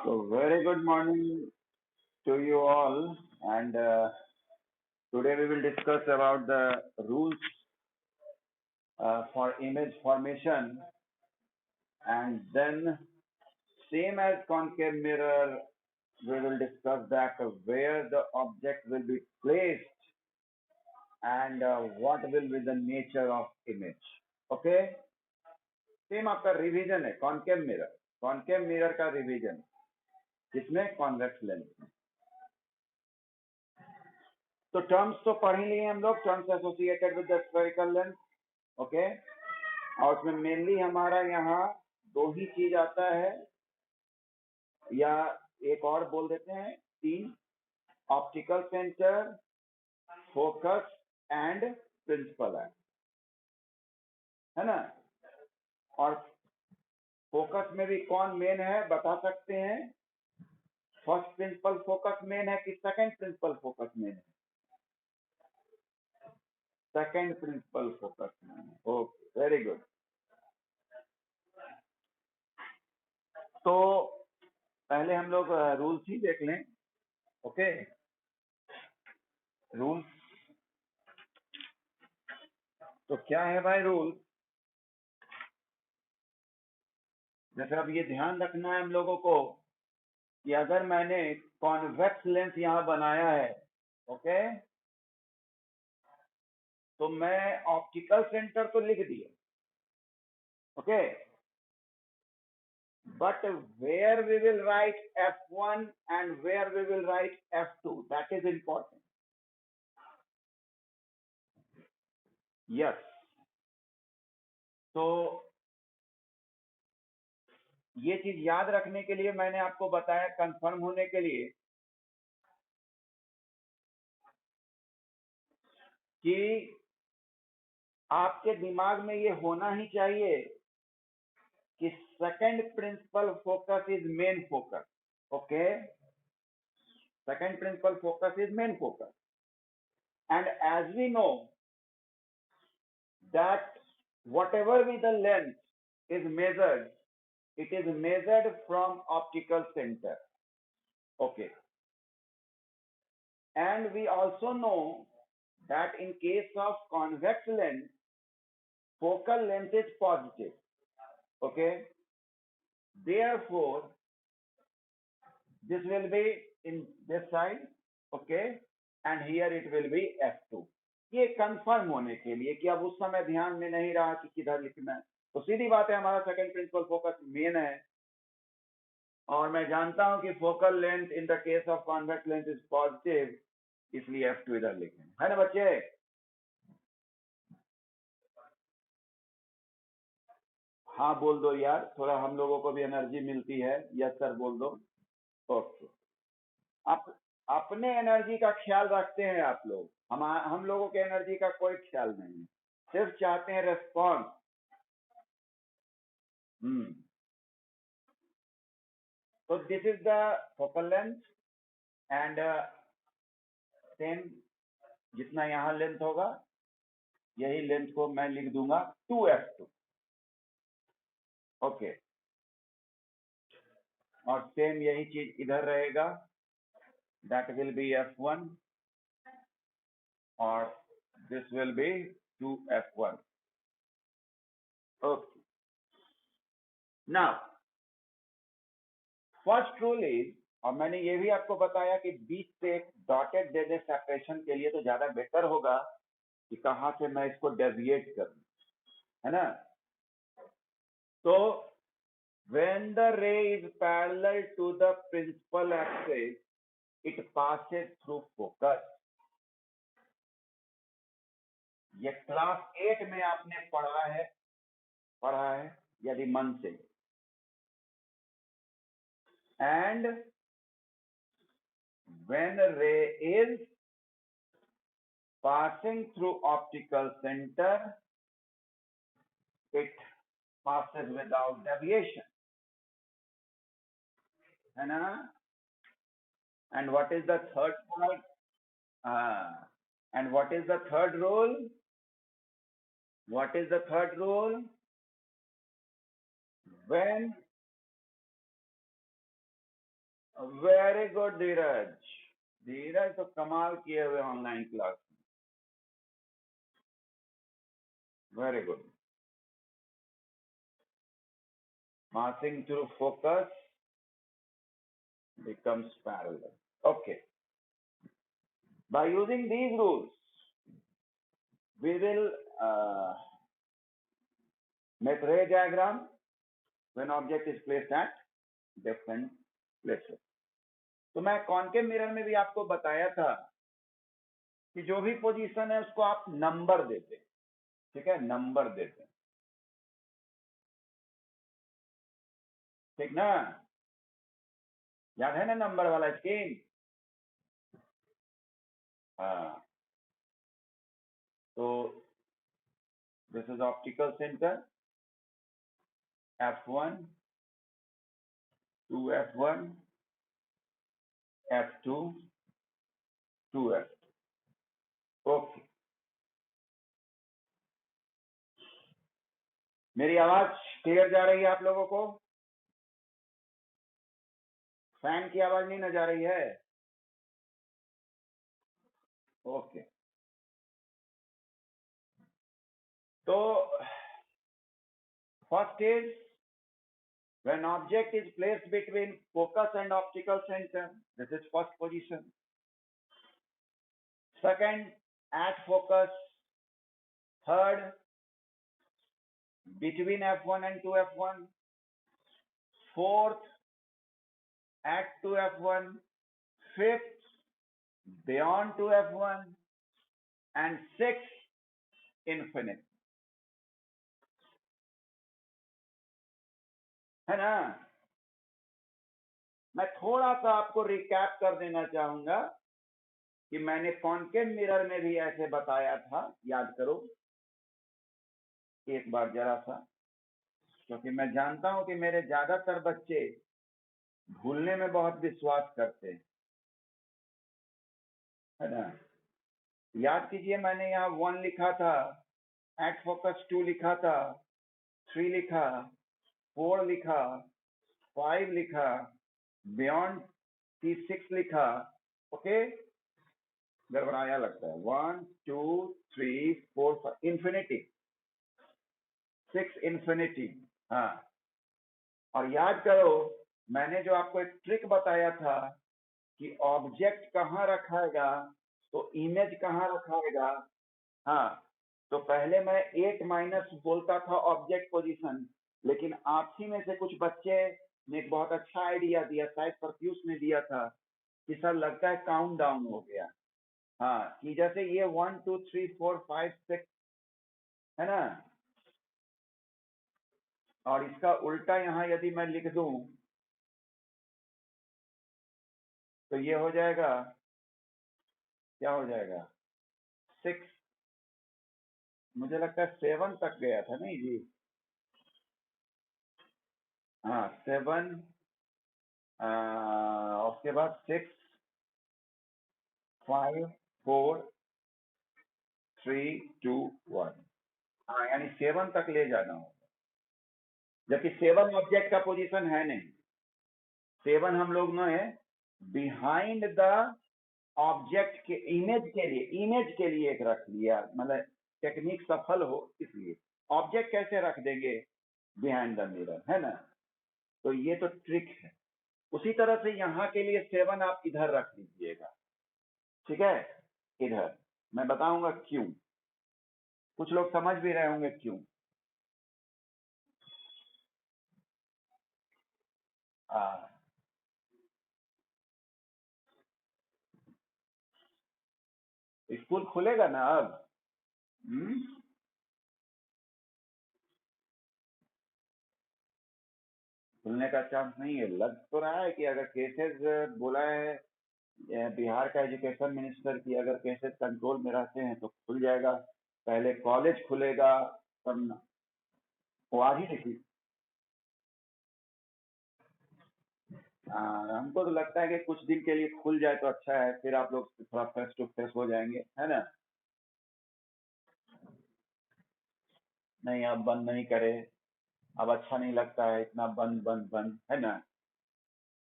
So, very good morning to you all. And today we will discuss about the rules for image formation. And then, same as concave mirror, we will discuss that where the object will be placed and what will be the nature of image. Okay? Same आपका revision है concave mirror का revision जिसमें convex lens में तो terms तो पढ़ ही लिए हम लोग terms associated with the spherical lens okay और उसमें मेनली हमारा यहाँ दो ही चीज आता है या एक और बोल देते हैं तीन optical centre focus and principal है ना और फोकस में भी कौन मेन है बता सकते हैं फर्स्ट प्रिंसिपल फोकस मेन है कि सेकंड प्रिंसिपल फोकस मेन है सेकंड प्रिंसिपल फोकस मेन है ओके वेरी गुड तो पहले हम लोग रूल्स ही देख लें ओके रूल्स तो क्या है भाई रूल जैसे अब ये ध्यान रखना है हम लोगों को कि अगर मैंने कॉन्वेक्स लेंस यहाँ बनाया है ओके तो मैं ऑप्टिकल सेंटर तो लिख दिया okay but where we will write F1 and where we will write F2 that is important yes तो ये चीज याद रखने के लिए मैंने आपको बताया कंफर्म होने के लिए कि आपके दिमाग में ये होना ही चाहिए कि second principal focus is main focus okay second principal focus is main focus and as we know that whatever be the length is measured it is measured from optical center okay and we also know that in case of convex lens focal length is positive okay therefore this will be in this side okay and here it will be f2 ये confirm होने के लिए कि अब उस समय ध्यान में नहीं रहा कि किधर लिखना है तो सीधी बात है हमारा सेकंड प्रिंसिपल फोकस मेन है और मैं जानता हूं कि focal length in the case of convex length is positive इसलिए f2 इधर लिखें है ना बच्चे हाँ बोल दो यार थोड़ा हम लोगों को भी एनर्जी मिलती है यस सर बोल दो ओके आप अपने एनर्जी का ख्याल रखते हैं आप लोग हम लोगों के एनर्जी का कोई ख्याल नहीं है सिर्फ चाहते हैं रेस्पॉन्स तो this is the focal length and same जितना यहाँ लेंथ होगा यही लेंथ को मैं लिख दूंगा 2f2 ओके और सेम यही चीज इधर रहेगा दैट विल बी f1 और this will B 2f1 okay now first rule is और मैंने ये भी आपको बताया कि बीच से एक डॉटेड दे दे सेपरेशन के लिए तो ज्यादा बेटर होगा कि कहां से मैं इसको डेविएट करूं है ना तो when the ray is parallel to the principal axis it passes through focus ये क्लास 8 में आपने पढ़ा है यदि मन से and when ray is passing through optical center it passes without deviation है ना and what is the third point and what is the third rule when very good Dheeraj. Dheeraj तो कमाल किए हुए ऑनलाइन क्लास में। Very good. Passing through focus becomes parallel. Okay. By using these rules, we will make ray diagram when object is placed at different places. तो मैं concave mirror में भी आपको बताया था कि जो भी पोजीशन है उसको आप नंबर देते, ठीक है, नंबर देते, ठीक ना, याद है ना नंबर वाला स्कीम? हाँ, तो this is optical centre F1, 2F1, F2, 2F2. Okay, मेरी आवाज क्लियर जा रही है आप लोगों को? फैन की आवाज नहीं ना जा रही है? ओके, तो first is when object is placed between focus and optical center, this is first position. Second, at focus. Third, between F1 and 2F1. Fourth, at 2F1. Fifth, beyond 2F1. And sixth, infinite. है ना? मैं थोड़ा सा आपको recap कर देना चाहूंगा कि मैंने कॉन्केव मिरर में भी ऐसे बताया था, याद करो एक बार जरा सा, क्योंकि मैं जानता हूं कि मेरे ज्यादातर बच्चे भूलने में बहुत विश्वास करते हैं, है ना? याद कीजिए, मैंने यहाँ 1 लिखा था, एट फोकस 2 लिखा था, 3 लिखा, 4 लिखा, 5 लिखा, बियॉन्ड 6 लिखा। ओके, गड़बड़ाया लगता है। 1 2 3 4 5 इंफिनिटी, 6 इंफिनिटी। हाँ, और याद करो मैंने जो आपको एक ट्रिक बताया था कि ऑब्जेक्ट कहाँ रखाएगा तो इमेज कहाँ रखाएगा। हाँ, तो पहले मैं 8 माइनस बोलता था ऑब्जेक्ट पोजीशन, लेकिन आप ही में से कुछ बच्चे ने एक बहुत अच्छा आइडिया दिया, शायद परफ्यूज ने दिया था कि सर लगता है काउंट डाउन हो गया। हाँ, कि जैसे ये 1 2 3 4 5 6 है ना, और इसका उल्टा यहाँ यदि मैं लिख दूं तो ये हो जाएगा, क्या हो जाएगा, 6, मुझे लगता है 7 तक गया था नहीं जी? हाँ 7, उसके बाद 6 5 4 3 2 1। हाँ, यानी 7 तक ले जाना होगा, जबकि 7 ऑब्जेक्ट का पोजीशन है नहीं। 7 हम लोग ने बिहाइंड द ऑब्जेक्ट के इमेज के लिए एक रख लिया, मतलब टेक्निक सफल हो इसलिए। ऑब्जेक्ट कैसे रख देंगे बिहाइंड द मिरर, है ना? तो ये तो ट्रिक है। उसी तरह से यहाँ के लिए 7 आप इधर रख लीजिएगा, ठीक है, इधर। मैं बताऊंगा क्यों, कुछ लोग समझ भी रहे होंगे क्यों। स्कूल खुलेगा ना अब? खुलने का चांस नहीं है। लग तो रहा है कि अगर केसेस बोला है बिहार का एजुकेशन मिनिस्टर की, अगर केसेस कंट्रोल में रहते हैं तो खुल जाएगा। पहले कॉलेज खुलेगा तब ना। वो आज ही देखी। हमको तो लगता है कि कुछ दिन के लिए खुल जाए तो अच्छा है, फिर आप लोग थोड़ा फेस टू फेस हो जाएंगे, है ना? नहीं, अब बंद नहीं करे, अब अच्छा नहीं लगता है इतना बंद बंद बंद, है ना?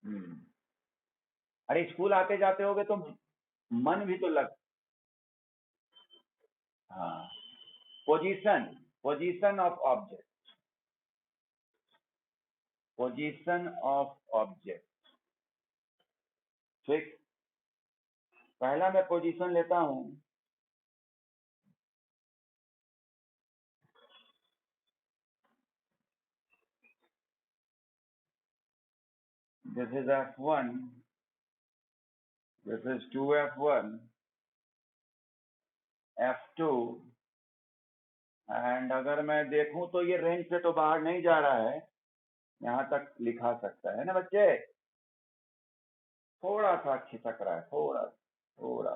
हम्म। अरे स्कूल आते जाते होगे तो मन भी तो लग। हाँ, position, position of object, position of object. ठीक, पहला मैं पोजीशन लेता हूं, this is F1, this is 2F1, F2, and अगर मैं देखूं तो ये रेंज से तो बाहर नहीं जा रहा है, यहाँ तक लिखा सकता है ना बच्चे। थोड़ा सा खिसक रहा है, थोड़ा थोड़ा।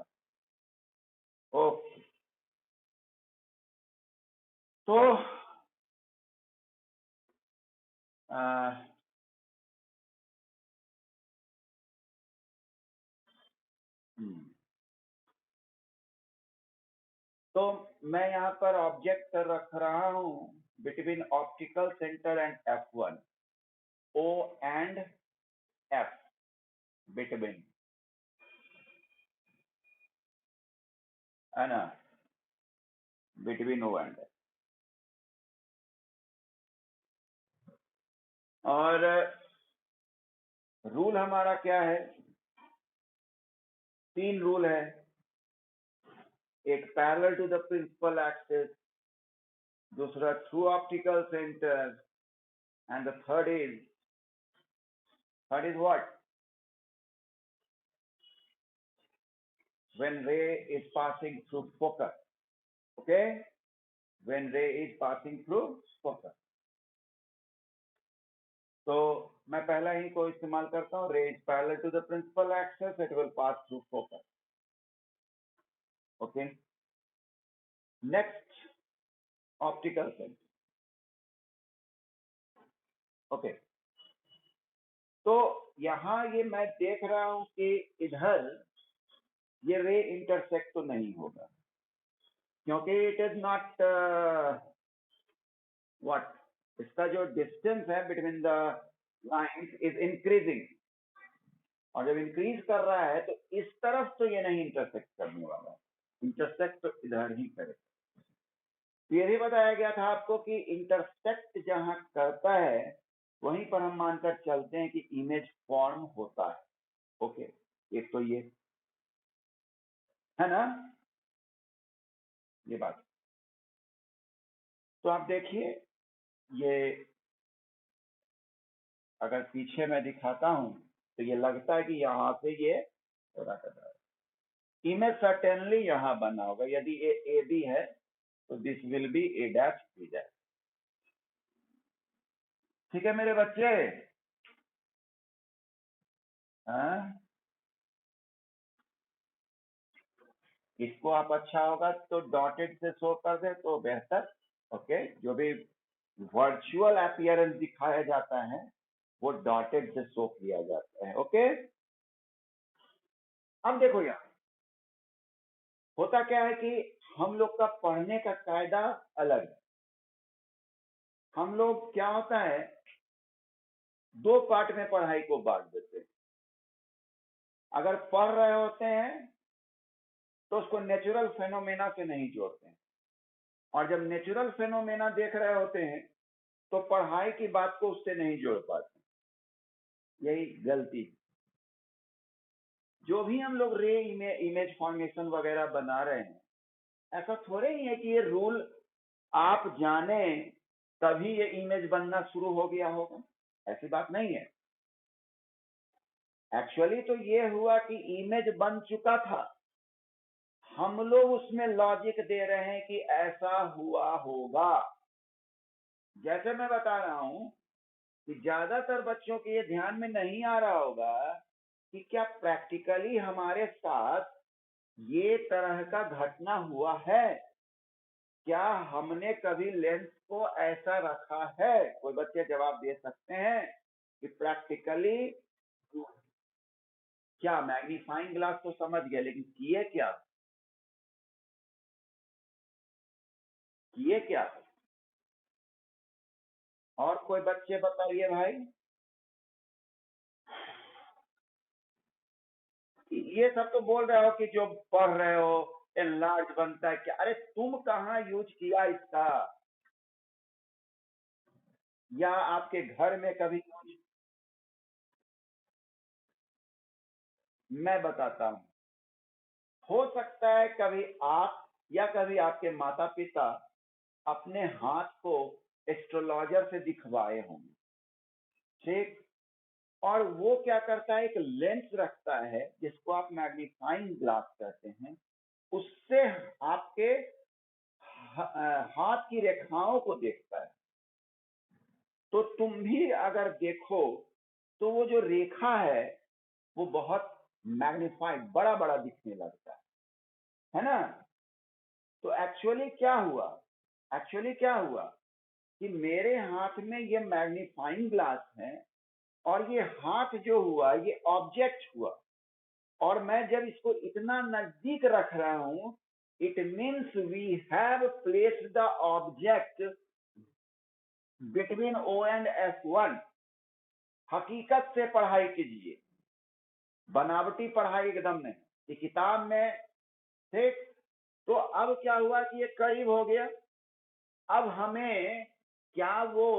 ओके, तो आ, हम्म, तो मैं यहाँ पर ऑब्जेक्ट रख रहा हूँ between optical centre and F1, O and F, between, है ना, बिटवीन O एंड F। और रूल हमारा क्या है, 3 रूल है। एक parallel to the principal axis, दूसरा through optical centre, and the third is what, when ray is passing through focus, okay, when ray is passing through focus। तो मैं पहला ही को इस्तेमाल करता हूँ, ray is parallel to the principal axis, it will pass through focus. Okay, next optical centre. Okay, तो यहाँ ये मैं देख रहा हूँ कि इधर ये रे इंटरसेक्ट तो नहीं होगा, क्योंकि इट इज नॉट व्हाट, इसका जो डिस्टेंस है between the lines is increasing, और जब इंक्रीज कर रहा है तो इस तरफ तो ये नहीं इंटरसेक्ट करने वाला, इंटरसेक्ट तो इधर ही करेगा। तो ये भी बताया गया था आपको कि इंटरसेक्ट जहां करता है वहीं पर हम मानकर चलते हैं कि इमेज फॉर्म होता है। ओके, एक तो ये है ना, ये बात। तो आप देखिए, ये अगर पीछे मैं दिखाता हूं तो ये लगता है कि यहाँ से ये थोड़ा कर रहा है, इमेज सर्टेनली यहाँ बना होगा, यदि ये ए बी है तो this will be A dash B dash. ठीक है मेरे बच्चे, हाँ, इसको आप अच्छा होगा तो डॉटेड से शो कर दे तो बेहतर। ओके, जो भी वर्चुअल अपीयरेंस दिखाया जाता है वो डॉटेड से शो किया जाता है। ओके, अब देखो यार, होता क्या है कि हम लोग का पढ़ने का कायदा अलग है। हम लोग क्या होता है, 2 पार्ट में पढ़ाई को बांट देते हैं। अगर पढ़ रहे होते हैं तो उसको नेचुरल फेनोमेना से नहीं जोड़ते हैं, और जब नेचुरल फेनोमेना देख रहे होते हैं तो पढ़ाई की बात को उससे नहीं जोड़ पाते। यही गलती, जो भी हम लोग रे इमेज फॉर्मेशन वगैरह बना रहे हैं, ऐसा थोड़े ही है कि ये रूल आप जाने तभी ये इमेज बनना शुरू हो गया होगा, ऐसी बात नहीं है। एक्चुअली तो ये हुआ कि इमेज बन चुका था, हम लोग उसमें लॉजिक दे रहे हैं कि ऐसा हुआ होगा। जैसे मैं बता रहा हूं कि ज्यादातर बच्चों के ये ध्यान में नहीं आ रहा होगा कि क्या प्रैक्टिकली हमारे साथ ये तरह का घटना हुआ है, क्या हमने कभी लेंस को ऐसा रखा है। कोई बच्चे जवाब दे सकते हैं कि प्रैक्टिकली क्या, मैग्नीफाइंग ग्लास तो समझ गए, लेकिन किए क्या, किए क्या। और कोई बच्चे बताइए भाई। ये सब तो बोल रहे हो कि जो पढ़ रहे हो एनलार्ज बनता है क्या? अरे तुम कहाँ यूज किया इसका, या आपके घर में कभी यूज? मैं बताता हूँ, हो सकता है कभी आप या कभी आपके माता पिता अपने हाथ को एस्ट्रोलॉजर से दिखवाए होंगे, ठीक? और वो क्या करता है, एक लेंस रखता है जिसको आप मैग्नीफाइंग ग्लास कहते हैं, उससे आपके हाथ की रेखाओं को देखता है। तो तुम भी अगर देखो तो वो जो रेखा है वो बहुत मैग्नीफाइड, बड़ा बड़ा दिखने लगता है ना? तो एक्चुअली क्या हुआ कि मेरे हाथ में ये मैग्नीफाइंग ग्लास है, और ये हाथ जो हुआ ये ऑब्जेक्ट हुआ, और मैं जब इसको इतना नजदीक रख रहा हूं, it means we have placed the object between O and F1। हकीकत से पढ़ाई कीजिए, बनावटी पढ़ाई एकदम नहीं, ये किताब में, ठीक? तो अब क्या हुआ कि ये करीब हो गया। अब हमें क्या वो,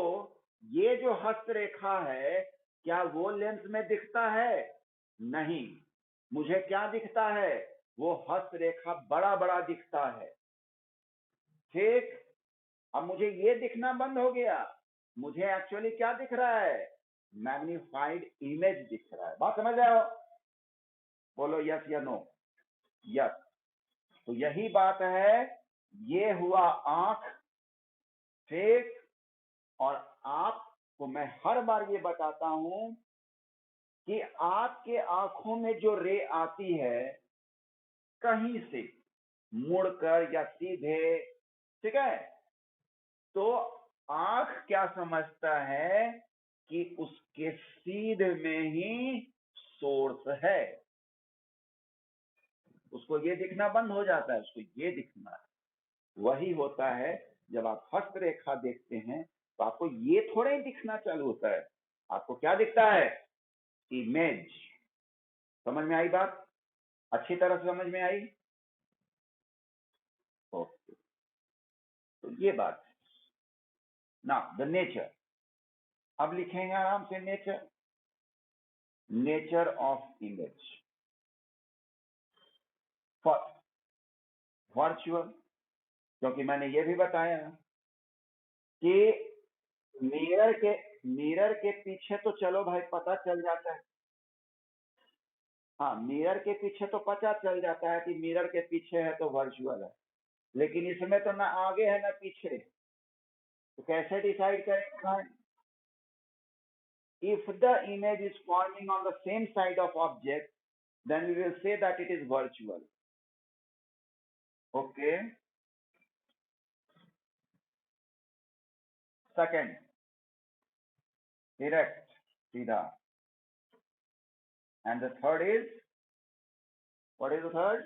ये जो हस्तरेखा है, क्या वो लेंस में दिखता है? नहीं। मुझे क्या दिखता है? वो हस्तरेखा बड़ा बड़ा दिखता है, ठीक? अब मुझे ये दिखना बंद हो गया, मुझे एक्चुअली क्या दिख रहा है? मैग्नीफाइड इमेज दिख रहा है। बात समझ रहे हो? बोलो यस या नो। यस। तो यही बात है, ये हुआ आंख, ठीक? और आपको मैं हर बार ये बताता हूं कि आपके आंखों में जो रे आती है कहीं से मुड़कर या सीधे, ठीक है, तो आंख क्या समझता है कि उसके सीधे में ही सोर्स है, उसको ये दिखना बंद हो जाता है, उसको ये दिखना है। वही होता है जब आप हस्तरेखा देखते हैं तो आपको ये थोड़ा ही दिखना चालू होता है, आपको क्या दिखता है? इमेज। समझ में आई बात? अच्छी तरह से समझ में आई? ओके, तो ये बात ना, द नेचर। अब लिखेंगे आराम से, nature, nature of image for virtual. क्योंकि मैंने ये भी बताया कि मिरर के पीछे तो चलो भाई पता चल जाता है, हाँ, मिरर के पीछे तो पता चल जाता है कि मिरर के पीछे है तो वर्चुअल है, लेकिन इसमें तो ना आगे है ना पीछे, तो कैसे डिसाइड करेंगे? If the image is forming on the same side of object, then we will say that it is virtual. Okay. Second, direct, सीधा. And the third is, what is the third?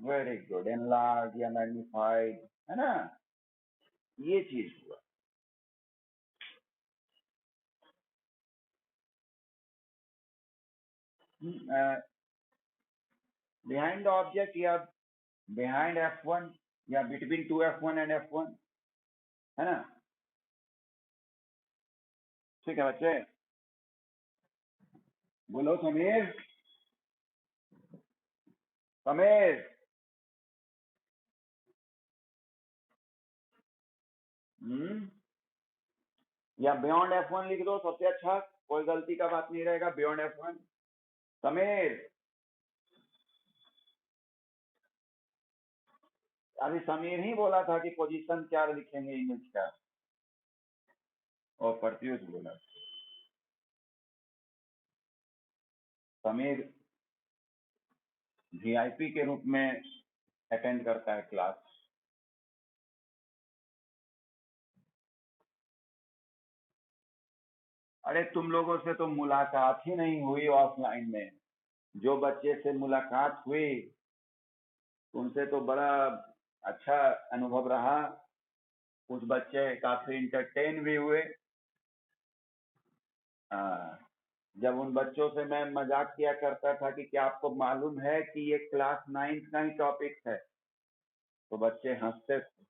Very good, enlarged या magnified, है ना? ये चीज हुआ। Behind the object या behind F1 या between two F1 and F1, है ना? ठीक है बच्चे, बोलो समीर, समीर। या बियॉन्ड F1 लिख दो, सबसे अच्छा, कोई गलती का बात नहीं रहेगा, बियॉन्ड F1। समीर, अभी समीर ही बोला था कि पोजीशन क्या लिखेंगे इमेज का, और प्रत्युष बोला। समीर वीआईपी के रूप में अटेंड करता है क्लास। अरे तुम लोगों से तो मुलाकात ही नहीं हुई ऑफलाइन में, जो बच्चे से मुलाकात हुई उनसे तो बड़ा अच्छा अनुभव रहा, कुछ बच्चे काफी इंटरटेन भी हुए। हाँ, जब उन बच्चों से मैं मजाक किया करता था कि क्या आपको मालूम है कि ये क्लास 9th का ही टॉपिक है, तो बच्चे हंसते थे।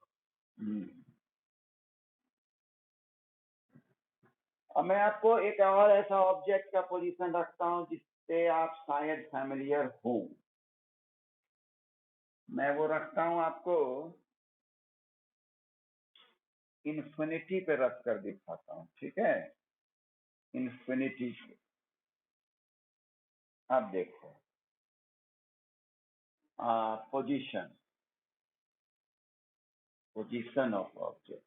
अब मैं आपको एक और ऐसा ऑब्जेक्ट का पोजीशन रखता हूं जिससे आप शायद फैमिलियर हो। मैं वो रखता हूं आपको इन्फिनिटी पे रख कर दिखाता हूं, ठीक है? इन्फिनिटी पे आप देखो, पोजीशन, पोजीशन ऑफ ऑब्जेक्ट,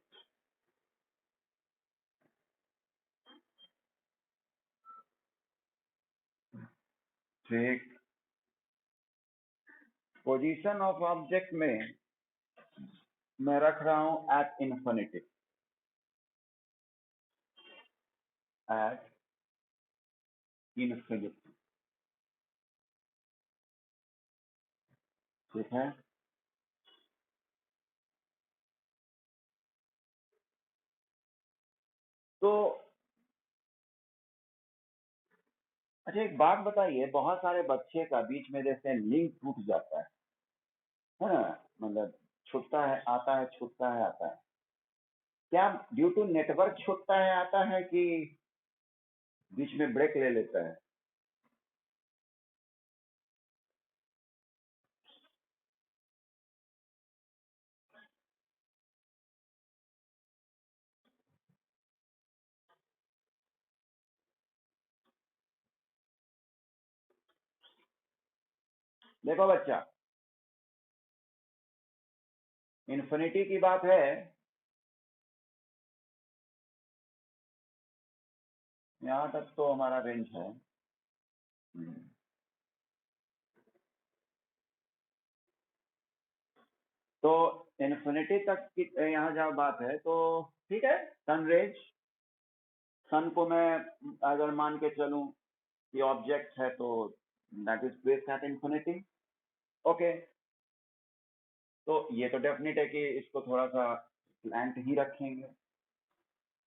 ठीक। पोजीशन ऑफ ऑब्जेक्ट में मैं रख रहा हूं एट इन्फिनिटी, एट इन्फिनिटी, ठीक है? तो अच्छा, एक बात बताइए, बहुत सारे बच्चे का बीच में जैसे लिंक टूट जाता है ना? मतलब छूटता है, आता है, छूटता है, आता है। क्या ड्यू टू नेटवर्क छूटता है, आता है, कि बीच में ब्रेक ले लेता है? देखो बच्चा, इन्फिनिटी की बात है, यहाँ तक तो हमारा रेंज है। तो इन्फिनिटी तक की यहाँ जहाँ बात है, तो ठीक है। सन रेंज, सन को मैं अगर मान के चलूं कि ऑब्जेक्ट है, तो that is placed at infinity. Okay, तो ये तो डेफिनेट है कि इसको थोड़ा सा स्लैंट ही रखेंगे।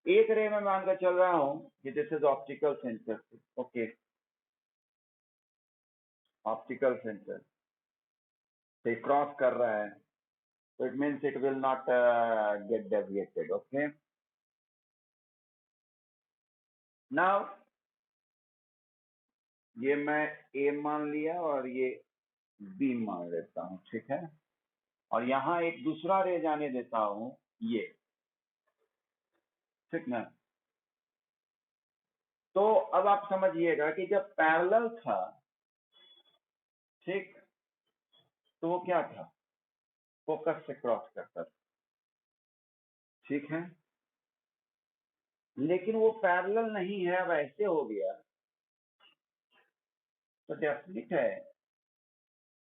एक रे में मानकर चल रहा हूं कि this is optical sensor. Okay, optical sensor से क्रॉस कर रहा है, तो it means it will not gate deviated. Okay, now ये मैं ए मान लिया और ये बी मान लेता हूं, ठीक है? और यहाँ एक दूसरा रे जाने देता हूं, ये, ठीक ना? तो अब आप समझिएगा कि जब पैरेलल था, ठीक, तो वो क्या था? फोकस से क्रॉस करता था, ठीक है? लेकिन वो पैरेलल नहीं है, अब ऐसे हो गया, तो डेफिनेट है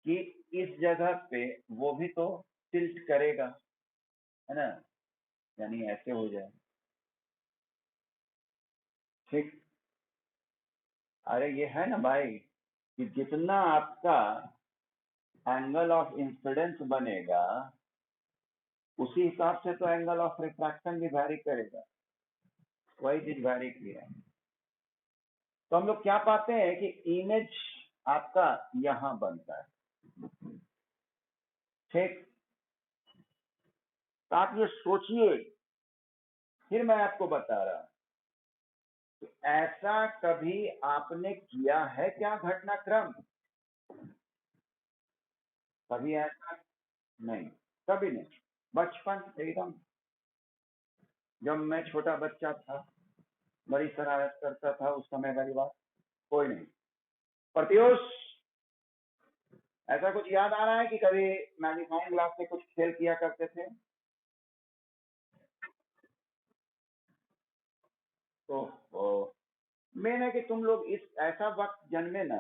कि इस जगह पे वो भी तो टिल्ट करेगा, है ना? यानी ऐसे हो जाए, ठीक। अरे ये है ना भाई, कि जितना आपका एंगल ऑफ इंसिडेंस बनेगा, उसी हिसाब से तो एंगल ऑफ रिफ्रैक्शन भी वैरी करेगा। वही चीज वैरी किया। तो हम लोग क्या पाते हैं कि इमेज आपका यहां बनता है, ठीक। तो आप ये सोचिए, फिर मैं आपको बता रहा हूं, ऐसा कभी आपने किया है क्या घटनाक्रम? कभी ऐसा नहीं, कभी नहीं। बचपन एकदम, जब मैं छोटा बच्चा था, बड़ी शरारत करता था, उस समय वाली बात कोई नहीं। प्रत्युष, ऐसा कुछ याद आ रहा है कि कभी मैग्नीफाइंग ग्लास से कुछ खेल किया करते थे? तो मेन है कि तुम लोग इस ऐसा वक्त जन्मे ना,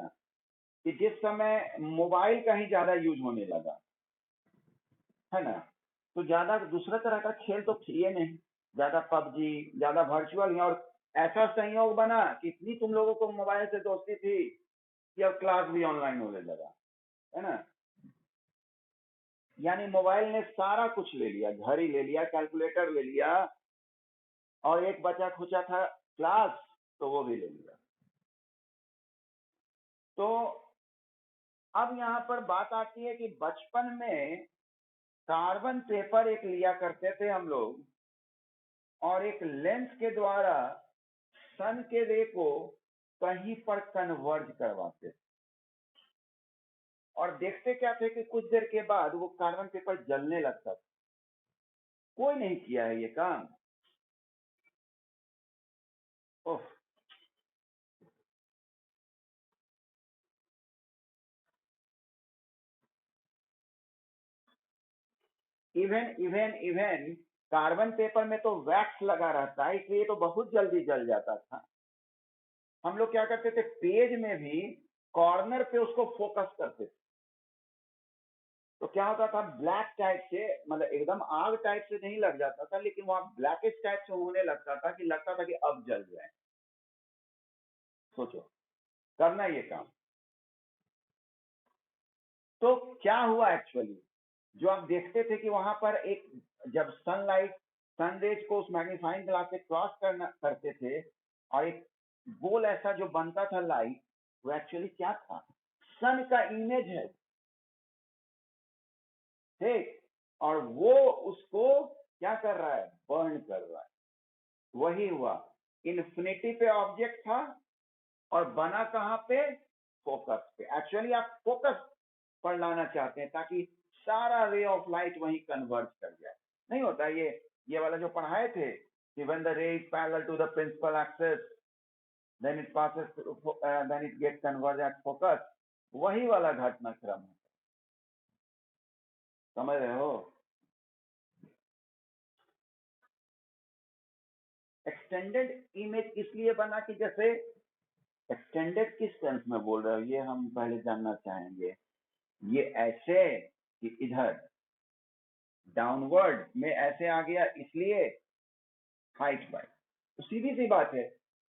कि जिस समय मोबाइल का ही ज्यादा यूज होने लगा, है ना? तो ज्यादा दूसरा तरह का खेल तो किए नहीं, ज्यादा पबजी, ज्यादा वर्चुअल ही। और ऐसा संयोग बना कि इतनी तुम लोगों को मोबाइल से दोस्ती थी कि अब क्लास भी ऑनलाइन होने लगा, है ना? यानी मोबाइल ने सारा कुछ ले लिया, घड़ी ले लिया, कैलकुलेटर ले लिया, और एक बचा खुचा था क्लास, तो वो भी ले लिया। तो अब यहाँ पर बात आती है कि बचपन में कार्बन पेपर एक लिया करते थे हम लोग और एक लेंस के द्वारा सन के रे को कहीं पर कन्वर्ज करवाते थे और देखते क्या थे कि कुछ देर के बाद वो कार्बन पेपर जलने लगता था। कोई नहीं किया है ये काम। ओह, इवन कार्बन पेपर में तो वैक्स लगा रहता है, इसलिए तो बहुत जल्दी जल जाता था। हम लोग क्या करते थे, पेज में भी कॉर्नर पे उसको फोकस करते थे, तो क्या होता था, ब्लैक टाइप से, मतलब एकदम आग टाइप से नहीं लग जाता था, लेकिन वहां ब्लैकिश टाइप से होने लगता था कि लगता था कि अब जल जाए। सोचो, करना ये काम। तो क्या हुआ एक्चुअली, जो आप देखते थे कि वहां पर एक, जब सनलाइट सन रेज को उस मैग्नीफाइंग ग्लास से क्रॉस करना करते थे और एक गोल ऐसा जो बनता था लाइट, वो एक्चुअली क्या था, सन का इमेज है, ठीक। और वो उसको क्या कर रहा है, बर्न कर रहा है। वही हुआ, इन्फिनिटी पे ऑब्जेक्ट था और बना कहां पे, फोकस पे। एक्चुअली आप फोकस पर लाना चाहते हैं ताकि सारा रे ऑफ लाइट वहीं कन्वर्ज कर जाए। नहीं होता ये वाला जो पढ़ाए थे कि when the ray is parallel to the principal axis then it passes then it get converge at focus, वही वाला घटनाक्रम है। समझ रहे हो। एक्सटेंडेड इमेज इसलिए बना कि जैसे, एक्सटेंडेड किस सेंस में बोल रहे हो ये हम पहले जानना चाहेंगे। ये ऐसे कि इधर डाउनवर्ड में ऐसे आ गया, इसलिए हाइट बाय, तो सीधी सी बात है,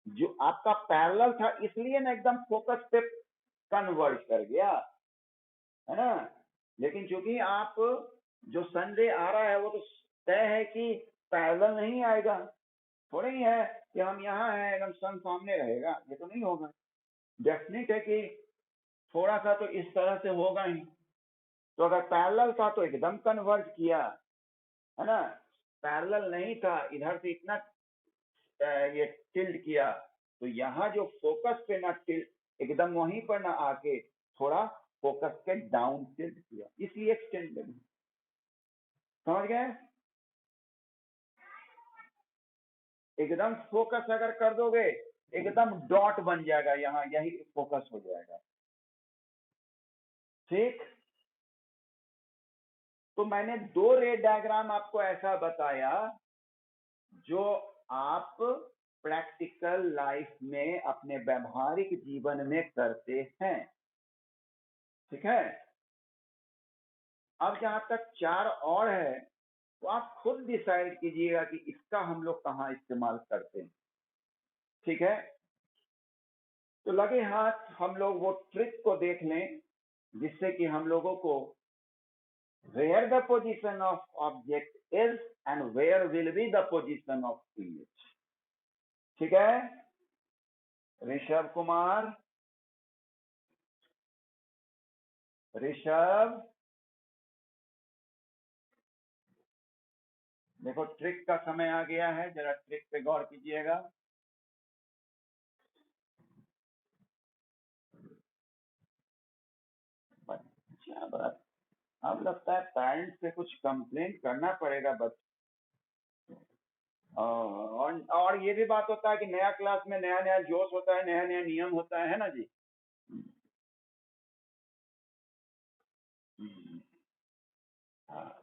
जो आपका पैरेलल था इसलिए ना एकदम फोकस पे कन्वर्ज कर गया, है ना। लेकिन चूंकि आप, जो सन रे आ रहा है वो तो तय है कि पैरेलल नहीं आएगा, थोड़ा ही है कि हम यहाँ हैं एकदम सन सामने रहेगा, ये तो नहीं होगा। डेफिनेट है कि थोड़ा सा तो इस तरह से होगा ही। तो अगर पैरेलल था तो एकदम कन्वर्ज किया, है ना। पैरेलल नहीं था, इधर से इतना ये टिल्ट किया, तो यहाँ जो फोकस पे ना टिल्ट एकदम वहीं पर ना आके थोड़ा फोकस के डाउन टिल्ट किया, इसलिए एक्सटेंडेड। समझ गए। एकदम फोकस अगर कर दोगे एकदम डॉट बन जाएगा, यहाँ यही फोकस हो जाएगा, ठीक। तो मैंने दो रे डायग्राम आपको ऐसा बताया जो आप प्रैक्टिकल लाइफ में अपने व्यवहारिक जीवन में करते हैं, ठीक है। अब जहां तक चार और है, तो आप खुद डिसाइड कीजिएगा कि इसका हम लोग कहाँ इस्तेमाल करते हैं, ठीक है। तो लगे हाथ हम लोग वो ट्रिक को देख लें जिससे कि हम लोगों को where the position of object is and where will be the position of image, ठीक है। ऋषभ कुमार, ऋषभ, देखो ट्रिक का समय आ गया है, जरा ट्रिक पे गौर कीजिएगा। अच्छा बात, अब लगता है पेरेंट्स से कुछ कंप्लेंट करना पड़ेगा बच्चे। और ये भी बात होता है कि नया क्लास में नया नया जोश होता है, नया नया नियम होता है ना जी। हाँ,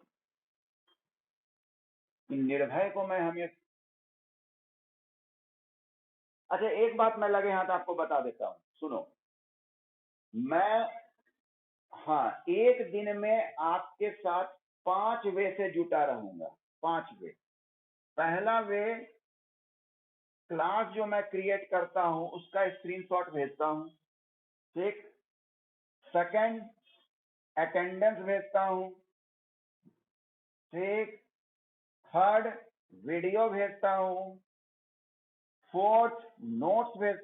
निर्भय को मैं हमें, अच्छा एक बात मैं लगे हाथ आपको बता देता हूँ, सुनो। मैं, हाँ, एक दिन में आपके साथ 5 वे से जुटा रहूंगा, 5 वे। पहला वे, क्लास जो मैं क्रिएट करता हूं उसका स्क्रीनशॉट भेजता हूं, ठीक। सेकंड, अटेंडेंस भेजता हूं, ठीक। थर्ड, वीडियो भेजता हूं। फोर्थ, नोट्स भेजता